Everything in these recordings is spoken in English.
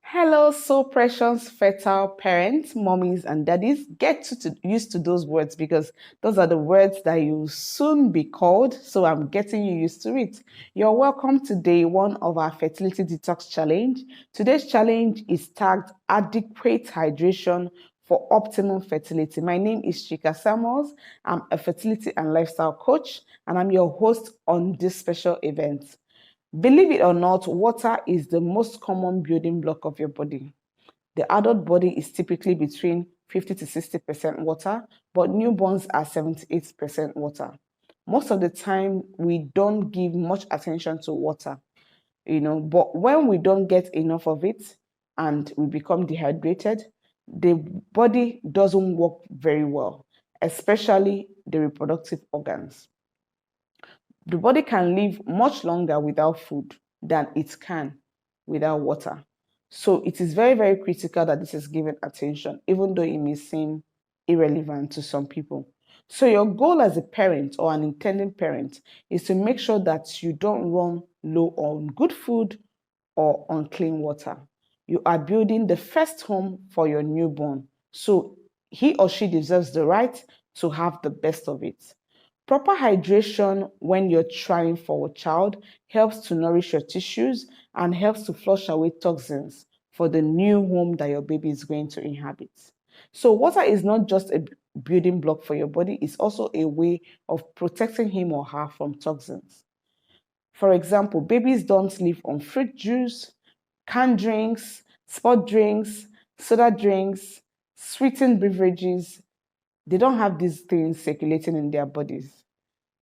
Hello, so precious, fertile parents, mommies, and daddies. Used to those words because those are the words that you soon be called. So I'm getting you used to it. You're welcome to day one of our Fertility Detox Challenge. Today's challenge is tagged Adequate Hydration for Optimum Fertility. My name is Chika Samuels. I'm a fertility and lifestyle coach, and I'm your host on this special event. Believe it or not, water is the most common building block of your body. The adult body is typically between 50 to 60% water, but newborns are 78% water. Most of the time, we don't give much attention to water, but when we don't get enough of it and we become dehydrated, the body doesn't work very well, especially the reproductive organs. The body can live much longer without food than it can without water. So it is very, very critical that this is given attention, even though it may seem irrelevant to some people. So your goal as a parent or an intending parent is to make sure that you don't run low on good food or on clean water. You are building the first home for your newborn. So he or she deserves the right to have the best of it. Proper hydration when you're trying for a child helps to nourish your tissues and helps to flush away toxins for the new home that your baby is going to inhabit. So water is not just a building block for your body, it's also a way of protecting him or her from toxins. For example, babies don't live on fruit juice, canned drinks, sport drinks, soda drinks, sweetened beverages. They don't have these things circulating in their bodies.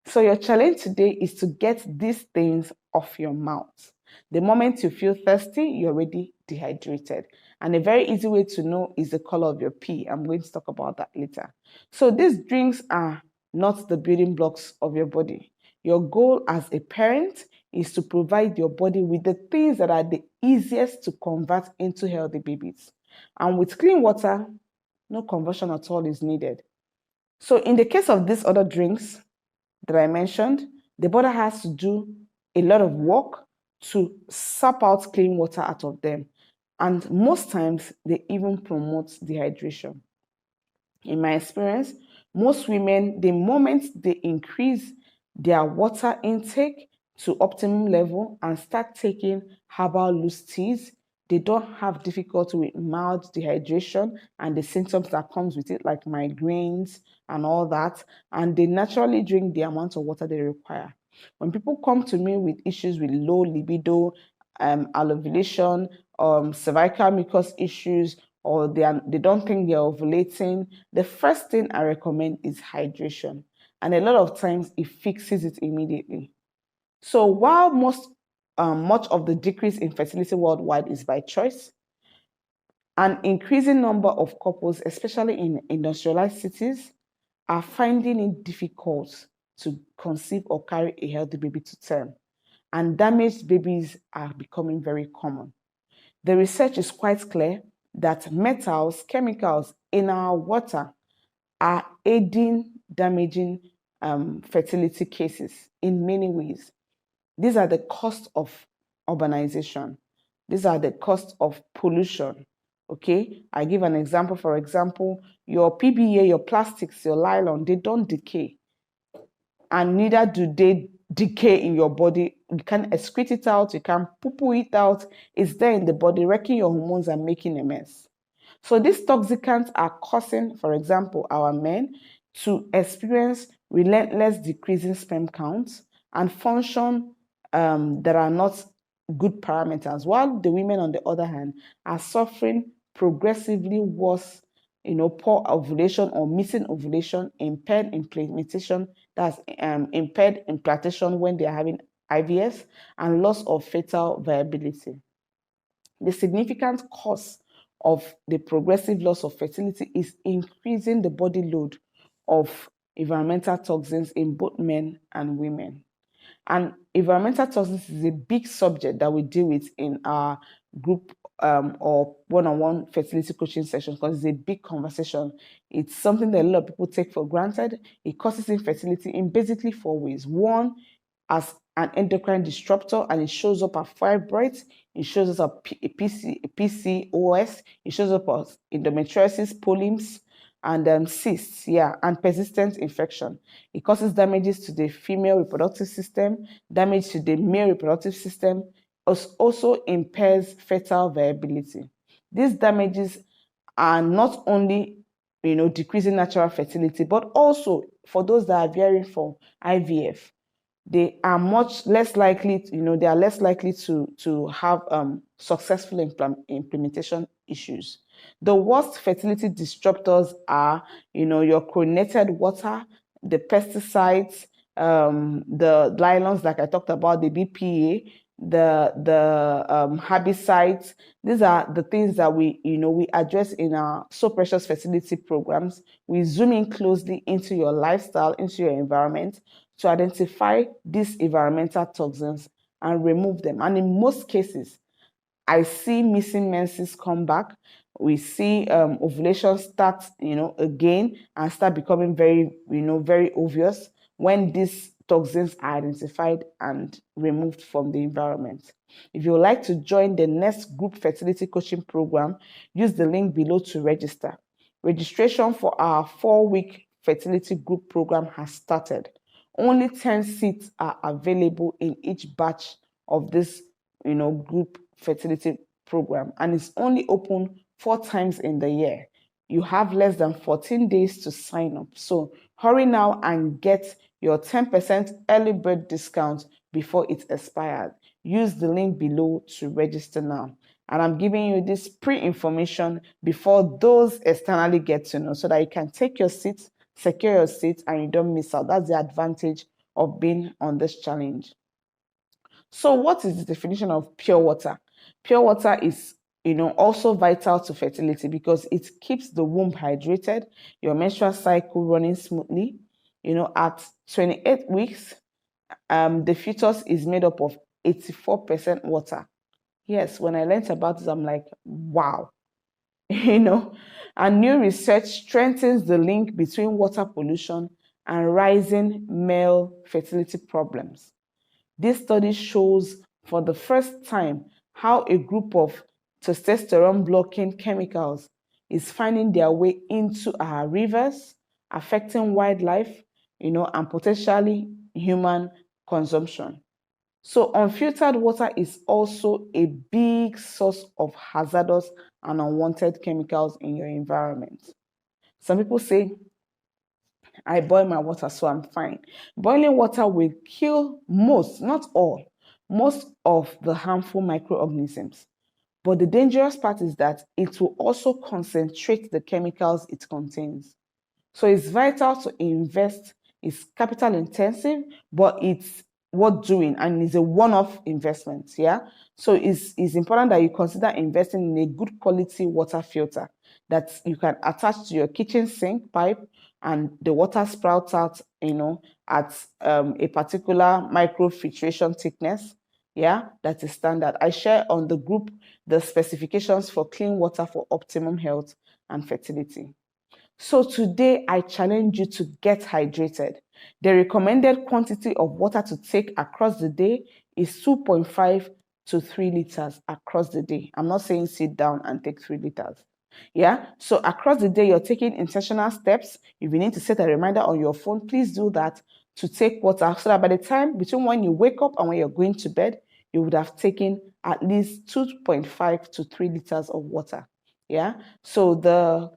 So your challenge today is to get these things off your mouth. The moment you feel thirsty, you're already dehydrated. And a very easy way to know is the color of your pee. I'm going to talk about that later. So these drinks are not the building blocks of your body. Your goal as a parent is to provide your body with the things that are the easiest to convert into healthy babies. And with clean water, no conversion at all is needed. So in the case of these other drinks that I mentioned, the body has to do a lot of work to suck out clean water out of them. And most times, they even promote dehydration. In my experience, most women, the moment they increase their water intake to optimum level and start taking herbal loose teas, they don't have difficulty with mild dehydration and the symptoms that comes with it, like migraines and all that, and they naturally drink the amount of water they require. When people come to me with issues with low libido, ovulation, cervical mucus issues, or they don't think they're ovulating, the first thing I recommend is hydration. And a lot of times it fixes it immediately. So while much of the decrease in fertility worldwide is by choice, an increasing number of couples, especially in industrialized cities, are finding it difficult to conceive or carry a healthy baby to term. And damaged babies are becoming very common. The research is quite clear that metals, chemicals in our water are aiding damaging fertility cases in many ways. These are the cost of urbanization. These are the cost of pollution. Okay, I give an example. For example, your PBA, your plastics, your nylon, they don't decay. And neither do they decay in your body. You can't excrete it out, you can't poo-poo it out. It's there in the body, wrecking your hormones and making a mess. So these toxicants are causing, for example, our men to experience relentless decreasing sperm counts and function that are not good parameters, while the women, on the other hand, are suffering progressively worse, poor ovulation or missing ovulation, impaired implementation, that's impaired implantation when they are having IVF, and loss of fetal viability. The significant cause of the progressive loss of fertility is increasing the body load of environmental toxins in both men and women. And environmental toxins is a big subject that we deal with in our group or one-on-one fertility coaching sessions because it's a big conversation. It's something that a lot of people take for granted. It causes infertility in basically four ways. One, as an endocrine disruptor, and it shows up as fibroids, it shows up as PCOS, it shows up as endometriosis, polyps, and cysts, and persistent infection. It causes damages to the female reproductive system, damage to the male reproductive system, also impairs fetal viability. These damages are not only decreasing natural fertility, but also for those that are veering for IVF, they are much less likely, they are less likely to have successful implementation issues. The worst fertility disruptors are, your chlorinated water, the pesticides, the nylons, like I talked about, the BPA, the herbicides. These are the things that we address in our Soprecious Fertility programs. We zoom in closely into your lifestyle, into your environment, to identify these environmental toxins and remove them. And in most cases, I see missing menses come back. We see ovulation start, again, and start becoming very, very obvious when these toxins are identified and removed from the environment. If you would like to join the next group fertility coaching program, use the link below to register. Registration for our 4-week fertility group program has started. Only 10 seats are available in each batch of this, group fertility program, and it's only open 4 times in the year. You have less than 14 days to sign up. So hurry now and get your 10% early bird discount before it expires. Use the link below to register now. And I'm giving you this pre-information before those externally get to know, so that you can take your seat, secure your seat, and you don't miss out. That's the advantage of being on this challenge. So what is the definition of pure water? Pure water is, also vital to fertility because it keeps the womb hydrated, your menstrual cycle running smoothly. At 28 weeks, the fetus is made up of 84% water. Yes, when I learned about this, I'm like, wow. And new research strengthens the link between water pollution and rising male fertility problems. This study shows for the first time how a group of testosterone blocking chemicals is finding their way into our rivers, affecting wildlife, and potentially human consumption. So unfiltered water is also a big source of hazardous and unwanted chemicals in your environment. Some people say, I boil my water, so I'm fine. Boiling water will kill most, not all, most of the harmful microorganisms. But the dangerous part is that it will also concentrate the chemicals it contains. So it's vital to invest. It's capital intensive, but it's worth doing, and it's a one-off investment. So it's important that you consider investing in a good quality water filter that you can attach to your kitchen sink pipe, and the water sprouts out, at a particular microfiltration thickness. That is standard. I share on the group the specifications for clean water for optimum health and fertility. So today, I challenge you to get hydrated. The recommended quantity of water to take across the day is 2.5 to 3 liters across the day. I'm not saying sit down and take 3 liters. So across the day, you're taking intentional steps. If you need to set a reminder on your phone, please do that to take water, so that by the time between when you wake up and when you're going to bed, you would have taken at least 2.5 to 3 liters of water. So the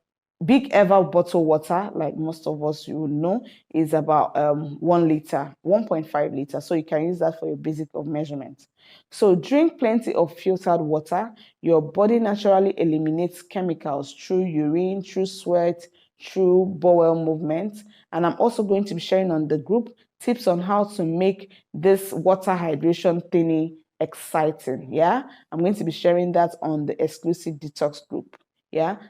big ever bottle water, like most of us you would know, is about 1 liter, 1.5 liters. So you can use that for your basic of measurement. So drink plenty of filtered water. Your body naturally eliminates chemicals through urine, through sweat, through bowel movement. And I'm also going to be sharing on the group tips on how to make this water hydration thingy exciting. I'm going to be sharing that on the exclusive detox group.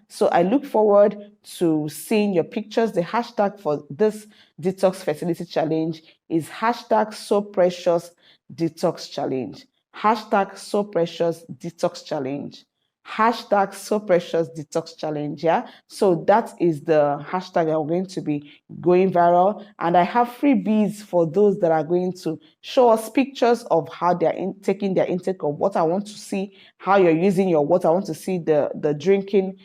So I look forward to seeing your pictures. The hashtag for this detox fertility challenge is hashtag Soprecious Detox Challenge. Hashtag Soprecious Detox Challenge. hashtag So Precious Detox Challenge. Yeah, so that is the hashtag that we're going to be going viral. And I have freebies for those that are going to show us pictures of how they're taking their intake of water. I want to see how you're using your water. I want to see the drinking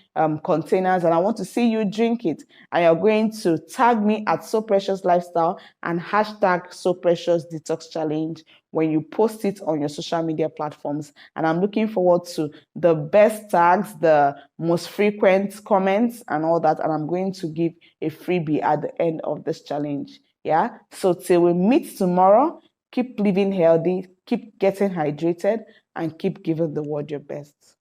containers, and I want to see you drink it. And you're going to tag me at So Precious Lifestyle and hashtag So Precious Detox Challenge when you post it on your social media platforms. And I'm looking forward to the best tags, the most frequent comments, and all that. And I'm going to give a freebie at the end of this challenge. Yeah. So till we meet tomorrow, keep living healthy, keep getting hydrated, and keep giving the world your best.